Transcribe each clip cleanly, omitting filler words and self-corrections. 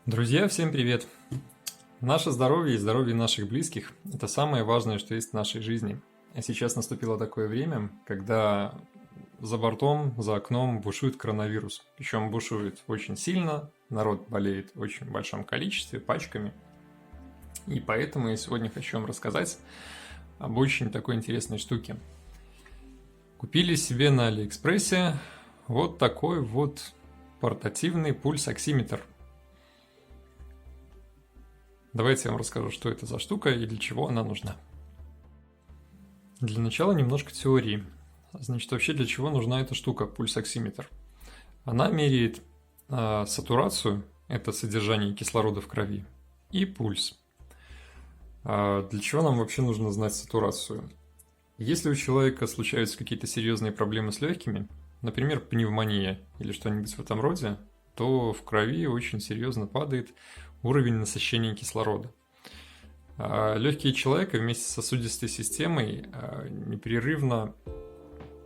Друзья, всем привет! Наше здоровье и здоровье наших близких – это самое важное, что есть в нашей жизни. А сейчас наступило такое время, когда за бортом, за окном бушует коронавирус. Причем бушует очень сильно, народ болеет в очень большом количестве, пачками. И поэтому я сегодня хочу вам рассказать об очень такой интересной штуке. Купили себе на Алиэкспрессе вот такой вот портативный пульс-оксиметр. Давайте я вам расскажу, что это за штука и для чего она нужна. Для начала немножко теории. Значит, вообще для чего нужна эта штука, пульс-оксиметр? Она меряет сатурацию, это содержание кислорода в крови, и пульс. Для чего нам вообще нужно знать сатурацию? Если у человека случаются какие-то серьезные проблемы с легкими, например, пневмония или что-нибудь в этом роде, то в крови очень серьезно падает уровень насыщения кислорода. Легкие человека вместе с сосудистой системой непрерывно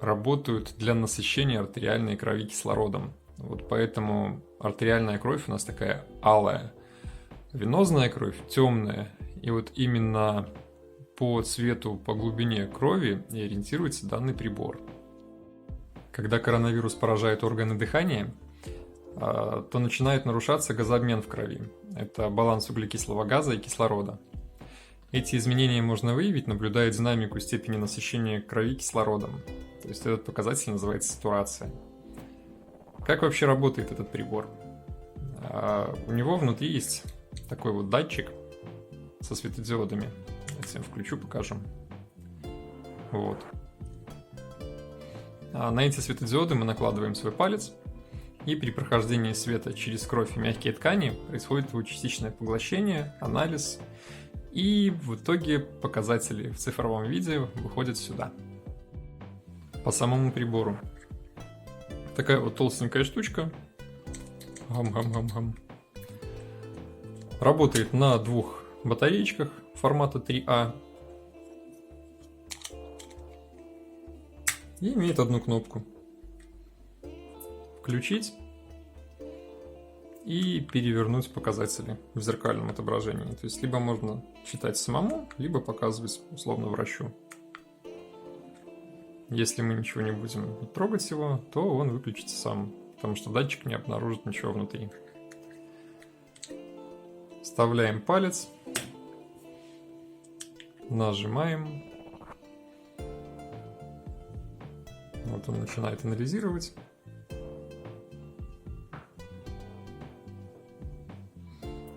работают для насыщения артериальной крови кислородом. Вот поэтому артериальная кровь у нас такая алая, венозная кровь темная. И вот именно по цвету, по глубине крови и ориентируется данный прибор. Когда коронавирус поражает органы дыхания, то начинает нарушаться газообмен в крови. Это баланс углекислого газа и кислорода. Эти изменения можно выявить, наблюдая динамику степени насыщения крови кислородом. То есть этот показатель называется сатурация. Как вообще работает этот прибор? У него внутри есть такой вот датчик со светодиодами. Давайте я включу, покажу. Вот. На эти светодиоды мы накладываем свой палец, и при прохождении света через кровь и мягкие ткани происходит его частичное поглощение, анализ, и в итоге показатели в цифровом виде выходят сюда. По самому прибору. Такая вот толстенькая штучка. Гам-гам-гам-гам. Работает на двух батареечках формата 3А. И имеет одну кнопку. Включить и перевернуть показатели в зеркальном отображении. То есть либо можно читать самому, либо показывать условно врачу. Если мы ничего не будем трогать его, то он выключится сам, потому что датчик не обнаружит ничего внутри. Вставляем палец, нажимаем. Вот он начинает анализировать.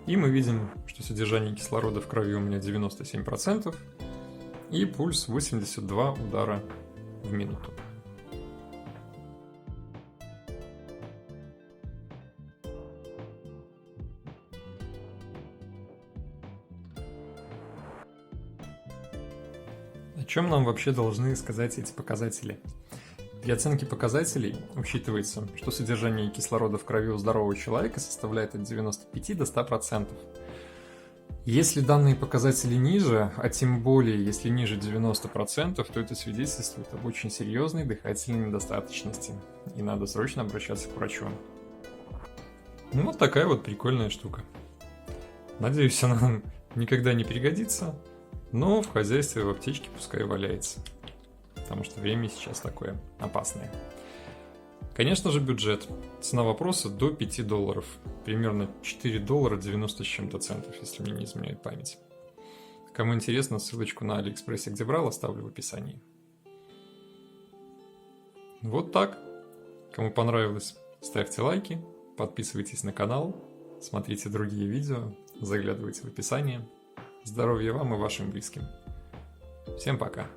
И мы видим, что содержание кислорода в крови у меня 97% и пульс 82 удара в минуту. О чем нам вообще должны сказать эти показатели? При оценке показателей учитывается, что содержание кислорода в крови у здорового человека составляет от 95 до 100%. Если данные показатели ниже, а тем более если ниже 90%, то это свидетельствует об очень серьезной дыхательной недостаточности, и надо срочно обращаться к врачу. Ну вот такая вот прикольная штука. Надеюсь, она нам никогда не пригодится, но в хозяйстве в аптечке пускай валяется. Потому что время сейчас такое опасное. Конечно же, бюджет. Цена вопроса до $5. Примерно $4 90 с чем-то центов, если мне не изменяет память. Кому интересно, ссылочку на Алиэкспрессе, где брал, оставлю в описании. Вот так. Кому понравилось, ставьте лайки, подписывайтесь на канал, смотрите другие видео, заглядывайте в описание. Здоровья вам и вашим близким. Всем пока.